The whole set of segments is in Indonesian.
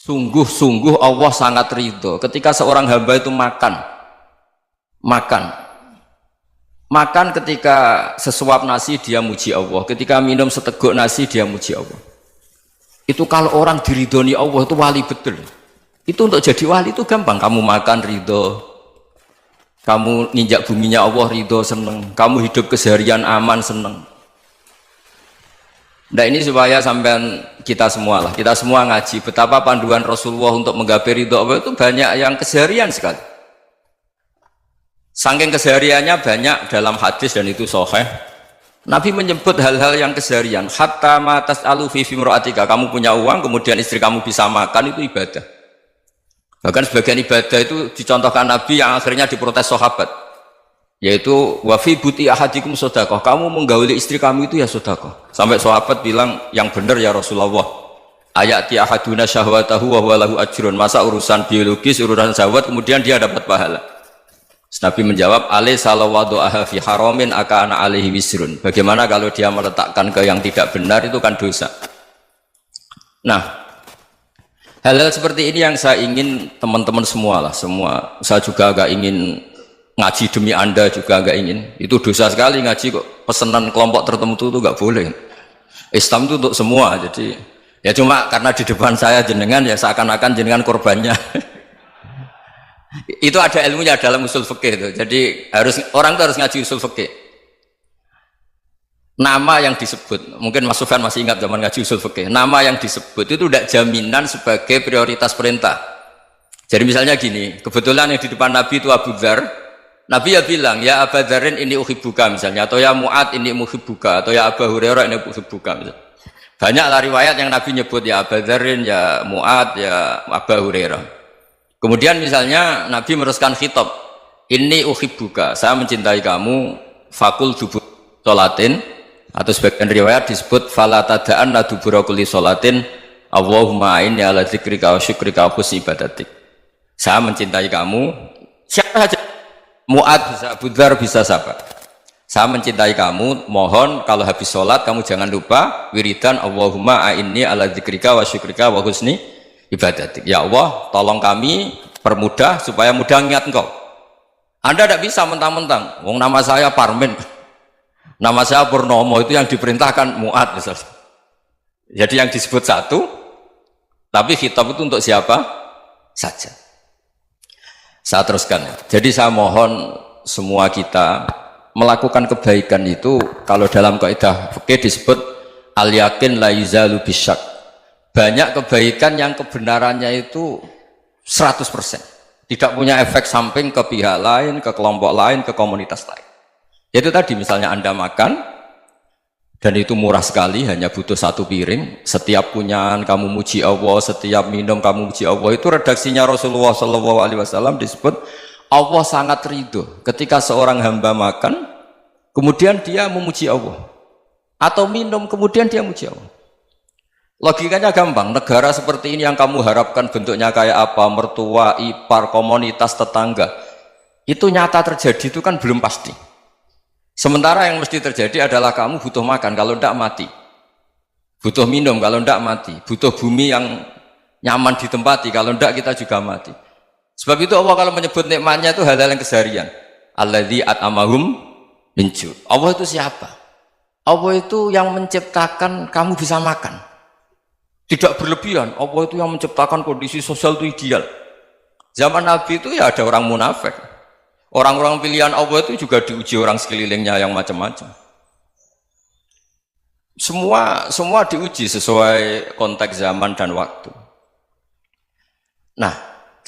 Sungguh-sungguh Allah sangat ridho ketika seorang hamba itu makan ketika sesuap nasi dia muji Allah, ketika minum seteguk nasi dia muji Allah. Itu kalau orang diridhoni Allah itu wali betul. Itu untuk jadi wali itu gampang, kamu makan ridho, kamu ninjak buminya Allah ridho seneng, kamu hidup keseharian aman seneng. Nah ini supaya sampean kita semua ngaji betapa panduan Rasulullah untuk menggapai ridho Allah itu banyak yang keseharian sekali. Saking kesehariannya banyak dalam hadis dan itu sahih. Nabi menyebut hal-hal yang keseharian. Hatta ma tas'alu fi imra'atika, kamu punya uang kemudian istri kamu bisa makan, itu ibadah. Bahkan sebagian ibadah itu dicontohkan Nabi yang akhirnya diprotes sahabat, yaitu wa fi buti ahadikum sedekah, kamu menggauli istri kamu itu ya sedekah. Sampai sahabat bilang, yang benar ya Rasulullah, ayati ahaduna syahwatahu wa huwa lahu ajrun, masa urusan biologis, urusan syahwat kemudian dia dapat pahala. Nabi menjawab, alai salawadu'aha fi haramin akana alaihi wisrun, bagaimana kalau dia meletakkan ke yang tidak benar, itu kan dosa. Nah, hal-hal seperti ini yang saya ingin teman-teman semua, saya juga agak ingin ngaji demi Anda, juga agak ingin. Itu dosa sekali ngaji kok pesanan kelompok tertentu itu nggak boleh. Islam itu untuk semua. Jadi ya cuma karena di depan saya jenengan ya seakan-akan jenengan korbannya. Itu ada ilmunya dalam usul fikih itu. Jadi orang itu harus ngaji usul fikih. Nama yang disebut, mungkin Mas Sufyan masih ingat zaman ngaji usul fikih. Nama yang disebut itu tidak jaminan sebagai prioritas perintah. Jadi misalnya gini, kebetulan yang di depan Nabi itu Abu Dzar. Nabi ya bilang, ya Aba Dzarin ini uhibbuka misalnya, atau ya Mu'ad ini muhibbuka, atau ya Aba Hurairah ini uhibbuka misalnya. Banyaklah riwayat yang Nabi nyebut ya Aba Dzarin, ya Mu'ad, ya Aba Hurairah. Kemudian misalnya Nabi meneruskan khitab, ini uhibbuka, saya mencintai kamu, fakul dubur sholatin, atau sebagian riwayat disebut fala tada'an la dubura kulli sholatin Allahumma inni ala dzikrika wa syukrika wa husni ibadatik. Saya mencintai kamu, siapa saja, Mu'ad bisa, Abu Dzar bisa, siapa. Saya mencintai kamu, mohon kalau habis sholat kamu jangan lupa wiridan Allahumma a'inni ala dzikrika wa syukrika wa husni ibadatik. Ya Allah, tolong kami permudah supaya mudah ingat engkau. Anda tidak bisa mentang-mentang, wong nama saya Parmin, nama saya Purnomo, itu yang diperintahkan Mu'ad misalnya. Jadi yang disebut satu, tapi khitab itu untuk siapa saja. Saya teruskan. Jadi saya mohon semua kita melakukan kebaikan itu, kalau dalam kaidah fikih disebut al yakin la yuzalu bisyak. Banyak kebaikan yang kebenarannya itu 100%, tidak punya efek samping ke pihak lain, ke kelompok lain, ke komunitas lain. Yaitu tadi misalnya Anda makan dan itu murah sekali, hanya butuh satu piring, setiap punyaan kamu muji Allah, setiap minum kamu muji Allah. Itu redaksinya Rasulullah SAW disebut Allah sangat ridho ketika seorang hamba makan kemudian dia memuji Allah, atau minum kemudian dia muji Allah. Logikanya gampang, negara seperti ini yang kamu harapkan bentuknya kayak apa, mertua, ipar, komunitas, tetangga, itu nyata terjadi itu kan belum pasti. Sementara yang mesti terjadi adalah kamu butuh makan, kalau tidak mati. Butuh minum, kalau tidak mati. Butuh bumi yang nyaman ditempati, kalau tidak kita juga mati. Sebab itu Allah kalau menyebut nikmatnya itu hal-hal yang keseharian. Alladzi at'amahum min ju'. Allah itu siapa? Allah itu yang menciptakan kamu bisa makan. Tidak berlebihan. Allah itu yang menciptakan kondisi sosial itu ideal. Zaman Nabi itu ya ada orang munafik. Orang-orang pilihan Allah itu juga diuji orang sekelilingnya yang macam-macam. Semua diuji sesuai konteks zaman dan waktu. Nah,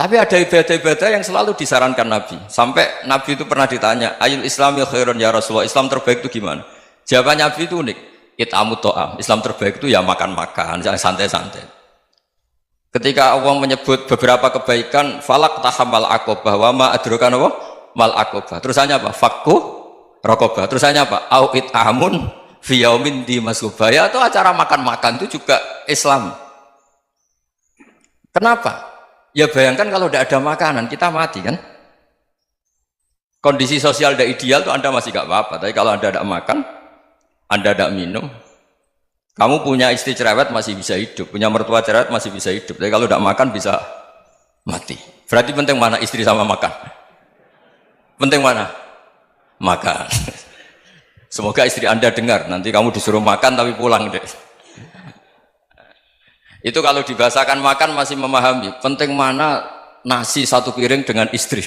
tapi ada ibadah-ibadah yang selalu disarankan Nabi. Sampai Nabi itu pernah ditanya, ayul islami khairun ya Rasulullah, Islam terbaik itu gimana? Jawaban Nabi itu unik. It'amut to'am, Islam terbaik itu ya makan-makan, jangan santai-santai. Ketika Allah menyebut beberapa kebaikan, falak tahamal aqobah, wa ma adrokan apa? Mal aqobah. Terusannya apa? Fakku rokobah. Terusannya apa? Au it'amun fi yaumin di masubah. Ya, itu acara makan-makan itu juga Islam. Kenapa? Ya bayangkan kalau tidak ada makanan, kita mati kan? Kondisi sosial tidak ideal itu Anda masih gak apa-apa, tapi kalau Anda tidak makan, Anda tidak minum, Kamu punya istri cerewet masih bisa hidup, punya mertua cerewet masih bisa hidup. Tapi kalau tidak makan bisa mati. Berarti penting mana istri sama makan? Penting mana? Makan. Semoga istri Anda dengar. Nanti kamu disuruh makan tapi pulang deh. Itu kalau dibahasakan makan masih memahami. Penting mana nasi satu piring dengan istri.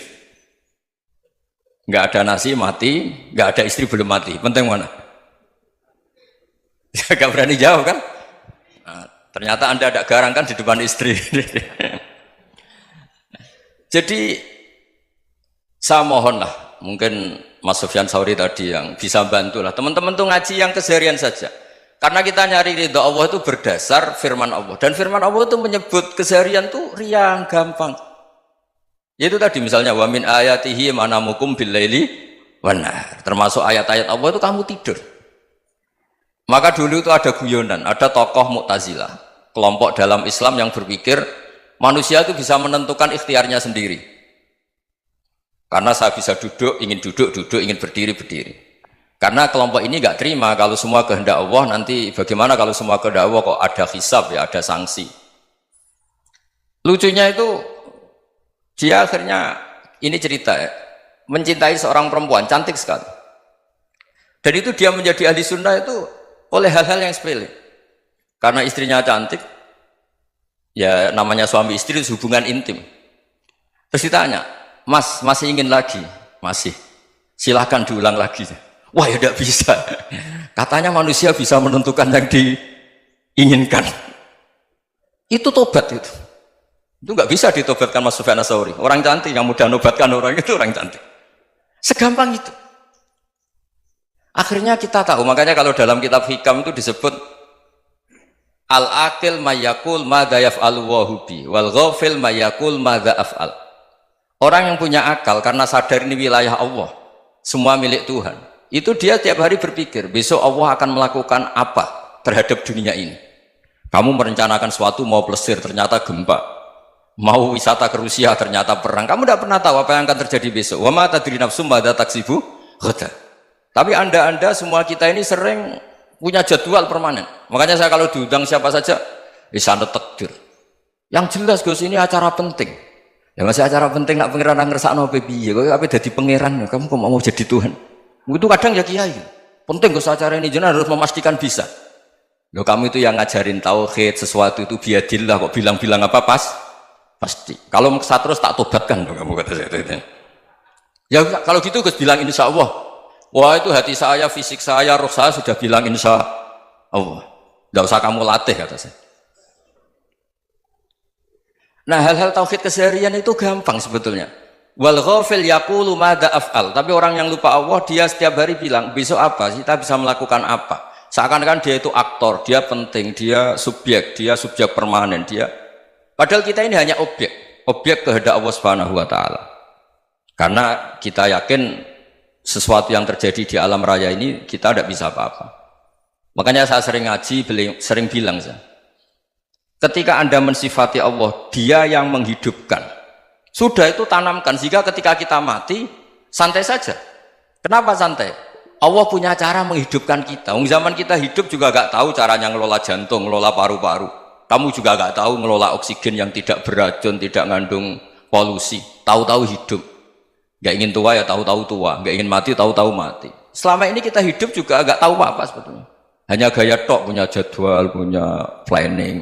Nggak ada nasi mati, nggak ada istri belum mati. Penting mana? Gak berani jawab kan? Nah, ternyata Anda ada garang kan di depan istri. Jadi saya mohonlah, mungkin Mas Sufyan Sauri tadi yang bisa bantu lah. Teman-teman tuh ngaji yang keseharian saja. Karena kita nyari ridha Allah itu berdasar firman Allah. Dan firman Allah itu menyebut keseharian tuh riang, gampang. Yaitu tadi misalnya wa min ayatihi manamukum billaili wan nahar. Termasuk ayat-ayat Allah itu kamu tidur. Maka dulu itu ada guyonan, ada tokoh Mu'tazilah, kelompok dalam Islam yang berpikir manusia itu bisa menentukan ikhtiarnya sendiri. Karena saya bisa duduk, ingin berdiri, berdiri. Karena kelompok ini nggak terima kalau semua kehendak Allah, nanti bagaimana kalau semua kehendak Allah kok ada hisab ya, ada sanksi. Lucunya itu, dia akhirnya, ini cerita ya, mencintai seorang perempuan, cantik sekali. Dan itu dia menjadi ahli sunnah itu oleh hal-hal yang sepele. Karena istrinya cantik, ya namanya suami istri itu hubungan intim. Terus ditanya, Mas, masih ingin lagi? Masih. Silahkan diulang lagi. Wah ya tidak bisa. Katanya manusia bisa menentukan yang diinginkan. Itu tobat itu. Itu nggak bisa ditobatkan Mas Sufyan Ats-Tsauri. Orang cantik yang mudah nobatkan orang itu orang cantik. Segampang itu. Akhirnya kita tahu, makanya kalau dalam kitab Hikam itu disebut al-aqil mayyakul madza yaf'alu wa hubi wal ghafil mayyakul madza af'al. Orang yang punya akal karena sadar ini wilayah Allah, semua milik Tuhan. Itu dia tiap hari berpikir, besok Allah akan melakukan apa terhadap dunia ini. Kamu merencanakan suatu mau plesir ternyata gempa. Mau wisata ke Rusia ternyata perang. Kamu tidak pernah tahu apa yang akan terjadi besok. Wa ma tadri nafsum madza taksibu ghadan. Tapi anda semua kita ini sering punya jadwal permanen. Makanya saya kalau diundang siapa saja, bisa takdir. Yang jelas Gus ini acara penting. Ya masih acara penting nak pangeran ngersakno piye? Kowe ape dadi pangeran, kamu kok mau jadi Tuhan? Itu kadang ya kiai. Penting Gus acara ini jenengan harus memastikan bisa. Loh kamu itu yang ngajarin tauhid, sesuatu itu biadillah kok bilang-bilang apa pasti. Kalau maksa terus tak tobatkan kamu kata saya itu. Ya kalau gitu Gus bilang insya Allah. Wah itu hati saya, fisik saya, roh saya sudah bilang insya Allah. Tidak usah kamu latih kata saya. Nah hal-hal tauhid keseharian itu gampang sebetulnya. Wal ghafil yaqulu madza af'al. Tapi orang yang lupa Allah dia setiap hari bilang besok apa? Kita bisa melakukan apa? Seakan-akan dia itu aktor, dia penting, dia subjek permanen, dia. Padahal kita ini hanya objek kehendak Allah Subhanahu wa taala. Karena kita yakin sesuatu yang terjadi di alam raya ini kita tidak bisa apa-apa. Makanya saya sering ngaji, sering bilang saya, ketika Anda mensifati Allah, dia yang menghidupkan. Sudah itu tanamkan, sehingga ketika kita mati, santai saja. Kenapa santai? Allah punya cara menghidupkan kita. Zaman kita hidup juga gak tahu caranya ngelola jantung, ngelola paru-paru. Kamu juga gak tahu ngelola oksigen yang tidak beracun, tidak ngandung polusi. Tahu-tahu hidup. Gak ingin tua ya tahu-tahu tua, gak ingin mati tahu-tahu mati. Selama ini kita hidup juga gak tahu apa sebetulnya. Hanya gaya tok, punya jadwal, punya planning.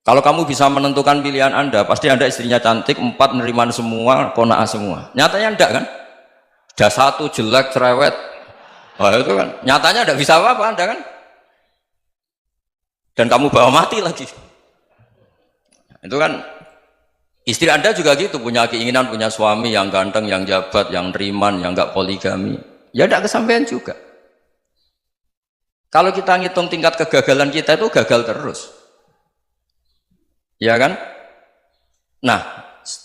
Kalau kamu bisa menentukan pilihan Anda, pasti Anda istrinya cantik, 4 neriman semua, qanaah semua. Nyatanya enggak kan? Ada 1 jelek, cerewet. Oh itu kan, nyatanya enggak bisa apa-apa Anda kan? Dan kamu bawa mati lagi. Itu kan, istri Anda juga gitu, punya keinginan, punya suami yang ganteng, yang jabat, yang neriman, yang enggak poligami. Ya enggak kesampaian juga. Kalau kita ngitung tingkat kegagalan kita itu gagal terus. Ya kan? Nah,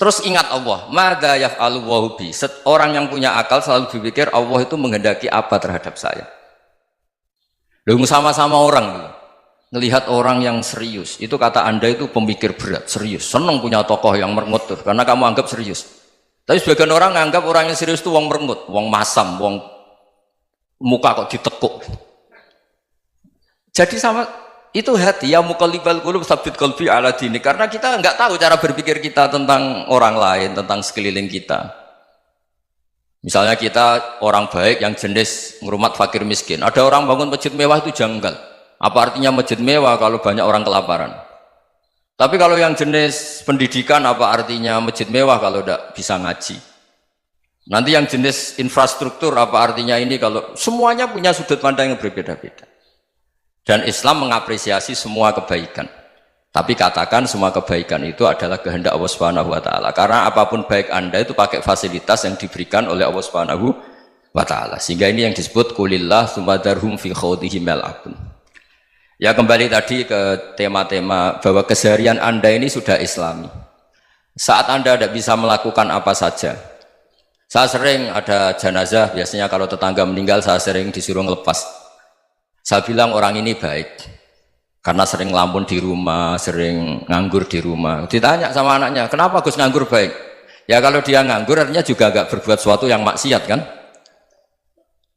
terus ingat Allah, madza yaf'alu wa bi. Orang yang punya akal selalu berpikir Allah itu menghendaki apa terhadap saya. Lalu sama-sama orang melihat orang yang serius, itu kata Anda itu pemikir berat, serius, senang punya tokoh yang merengut karena kamu anggap serius. Tapi sebagian orang anggap orang yang serius itu wong merengut, wong masam, wong muka kok ditekuk. Jadi sama itu hati, ya muqallibal qulub tsabbit qalbi ala dini, karena kita nggak tahu cara berpikir kita tentang orang lain, tentang sekeliling kita. Misalnya kita orang baik yang jenis ngrumat fakir miskin, ada orang bangun masjid mewah itu janggal. Apa artinya masjid mewah kalau banyak orang kelaparan? Tapi kalau yang jenis pendidikan, apa artinya masjid mewah kalau tidak bisa ngaji? Nanti yang jenis infrastruktur, apa artinya ini kalau semuanya punya sudut pandang yang berbeda-beda. Dan Islam mengapresiasi semua kebaikan. Tapi katakan semua kebaikan itu adalah kehendak Allah Subhanahu wa taala. Karena apapun baik Anda itu pakai fasilitas yang diberikan oleh Allah Subhanahu wa taala. Sehingga ini yang disebut qulillah tsumma darhum fi khawdihim yal'abun. Ya, kembali tadi ke tema-tema bahwa keseharian Anda ini sudah Islami. Saat Anda tidak bisa melakukan apa saja. Saya sering ada jenazah, biasanya kalau tetangga meninggal saya sering disuruh ngelepas. Saya bilang orang ini baik. Karena sering ngelamun di rumah, sering nganggur di rumah. Ditanya sama anaknya, kenapa Gus nganggur baik? Ya kalau dia nganggur artinya juga agak berbuat sesuatu yang maksiat kan?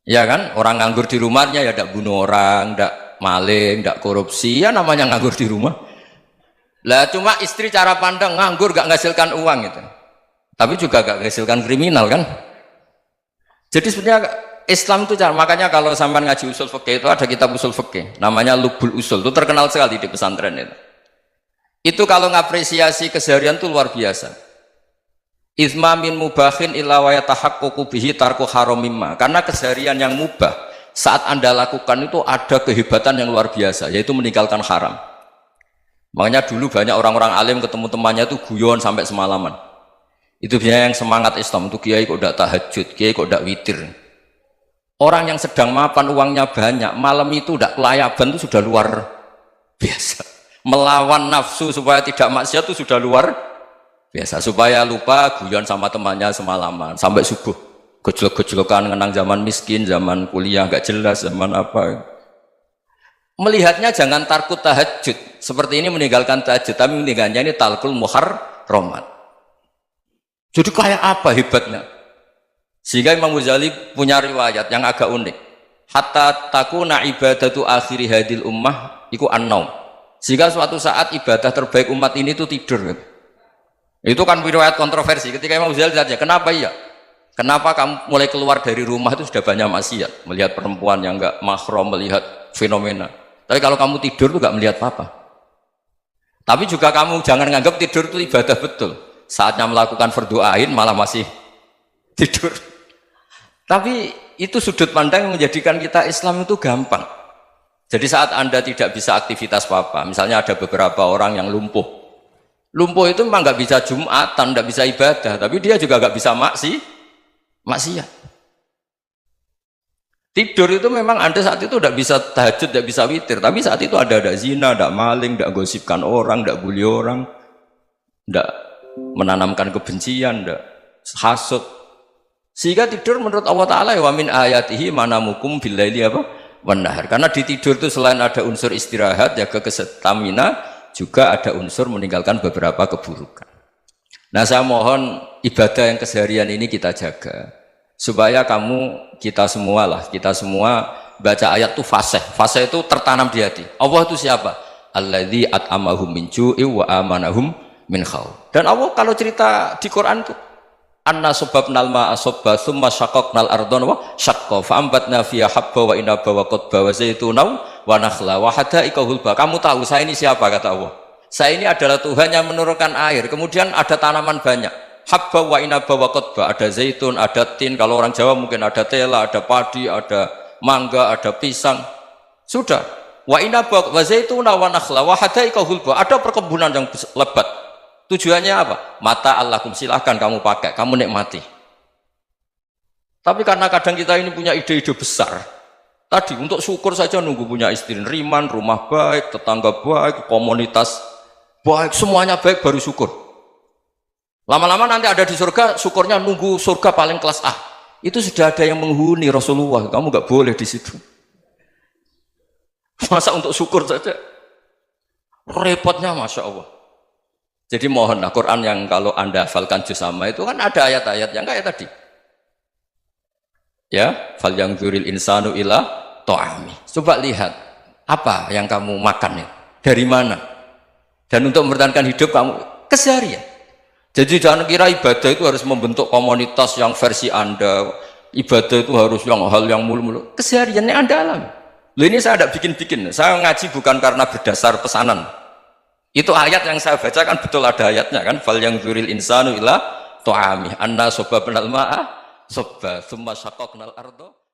Ya kan? Orang nganggur di rumahnya ya tidak bunuh orang, tidak maling, tidak korupsi, ya namanya nganggur di rumah. Lah cuma istri cara pandang nganggur gak menghasilkan uang gitu. Tapi juga gak menghasilkan kriminal kan? Jadi sebenarnya Islam itu, makanya kalau sampai ngaji usul fikih itu ada kitab usul fikih namanya Lubul Usul, itu terkenal sekali di pesantren itu kalau ngapresiasi keseharian itu luar biasa. Itsma min mubahin illa wa yatahaqqaqu bihi tarku haramimma, karena keseharian yang mubah saat Anda lakukan itu ada kehebatan yang luar biasa, yaitu meninggalkan haram. Makanya dulu banyak orang-orang alim ketemu temannya itu guyon sampai semalaman. Itu biasanya yang semangat Islam itu, kiai kok tidak tahajud, kiai kok tidak witir. Orang yang sedang mapan uangnya banyak, malam itu tidak kelayaban itu sudah luar biasa. Melawan nafsu supaya tidak maksiat itu sudah luar biasa. Supaya lupa guyon sama temannya semalaman sampai subuh. Gejlok-gejlokan mengenang zaman miskin, zaman kuliah nggak jelas, zaman apa. Melihatnya jangan tarkut tahajud. Seperti ini meninggalkan tahajud, tapi meninggalnya ini talkul muharramat. Jadi kayak apa hebatnya? Sehingga Imam Ghazali punya riwayat yang agak unik. Hatta takuna ibadatu akhiri hadil ummah iku an-naum. Sehingga suatu saat ibadah terbaik umat ini itu tidur. Itu kan riwayat kontroversi. Ketika Imam Ghazali ditanya, kenapa iya? Kenapa kamu mulai keluar dari rumah itu sudah banyak maksiat? Melihat perempuan yang enggak mahram, melihat fenomena. Tapi kalau kamu tidur itu enggak melihat apa-apa. Tapi juga kamu jangan menganggap tidur itu ibadah betul. Saatnya melakukan fardu ain malah masih tidur. Tapi itu sudut pandang yang menjadikan kita Islam itu gampang. Jadi saat Anda tidak bisa aktivitas apa-apa, misalnya ada beberapa orang yang lumpuh. Lumpuh itu memang nggak bisa Jumatan, nggak bisa ibadah, tapi dia juga nggak bisa maksiat. Tidur itu memang Anda saat itu tidak bisa tahajud, tidak bisa witir, tapi saat itu ada zina, ada maling, tidak gosipkan orang, tidak bully orang, tidak menanamkan kebencian, tidak hasud. Sehingga tidur menurut Allah Ta'ala wa min ayatihi manamukum billaili apa? Wan-nahar. Karena di tidur itu selain ada unsur istirahat, jaga kestamina, juga ada unsur meninggalkan beberapa keburukan. Nah saya mohon ibadah yang keseharian ini kita jaga. Supaya kita semua baca ayat itu fasih. Fasih itu tertanam di hati. Allah itu siapa? Alladzi at'amahum min ju'i wa amanahum min khawf. Dan Allah kalau cerita di Quran itu anna subabnal ma'a subba thumma syaqaqnal ardhan wa syaqqa fa'ambatna fiha habba wa inaba wa qadba wa zaituna wa nakhla wa hadaika hulba. Kamu tahu saya ini siapa, kata Allah. Saya ini adalah Tuhan yang menurunkan air, kemudian ada tanaman banyak, habba wa inaba wa qadba, ada zaitun, ada tin, kalau orang Jawa mungkin ada tela, ada padi, ada mangga, ada pisang. Sudah. Wa inaba wa zaituna wa nakhla wa hadaika hulba, ada perkebunan yang lebat. Tujuannya apa? Mata Allahkum, silahkan kamu pakai, kamu nikmati. Tapi karena kadang kita ini punya ide-ide besar. Tadi untuk syukur saja nunggu punya istri riman, rumah baik, tetangga baik, komunitas baik, semuanya baik baru syukur. Lama-lama nanti ada di surga, syukurnya nunggu surga paling kelas A. Itu sudah ada yang menghuni Rasulullah, kamu nggak boleh di situ. Masa untuk syukur saja? Repotnya Masya Allah. Jadi mohonlah Quran yang kalau Anda hafalkan juz sama itu kan ada ayat-ayat yang kayak tadi. Ya, fal yang dzuril insanu ila ta'ami. Coba lihat Apa yang kamu makan ya? Dari mana? Dan untuk mempertahankan hidup kamu keseharian. Jadi jangan kira ibadah itu harus membentuk komunitas yang versi Anda. Ibadah itu harus yang hal yang mulu-mulu. Kesehariannya Anda alami. Loh, ini saya tidak bikin-bikin. Saya ngaji bukan karena berdasar pesanan. Itu ayat yang saya baca kan betul ada ayatnya kan. Fal yang dzuril insanu ila ta'ami anna sobba benal ma'a sobba thumma syaqaqnal ardo.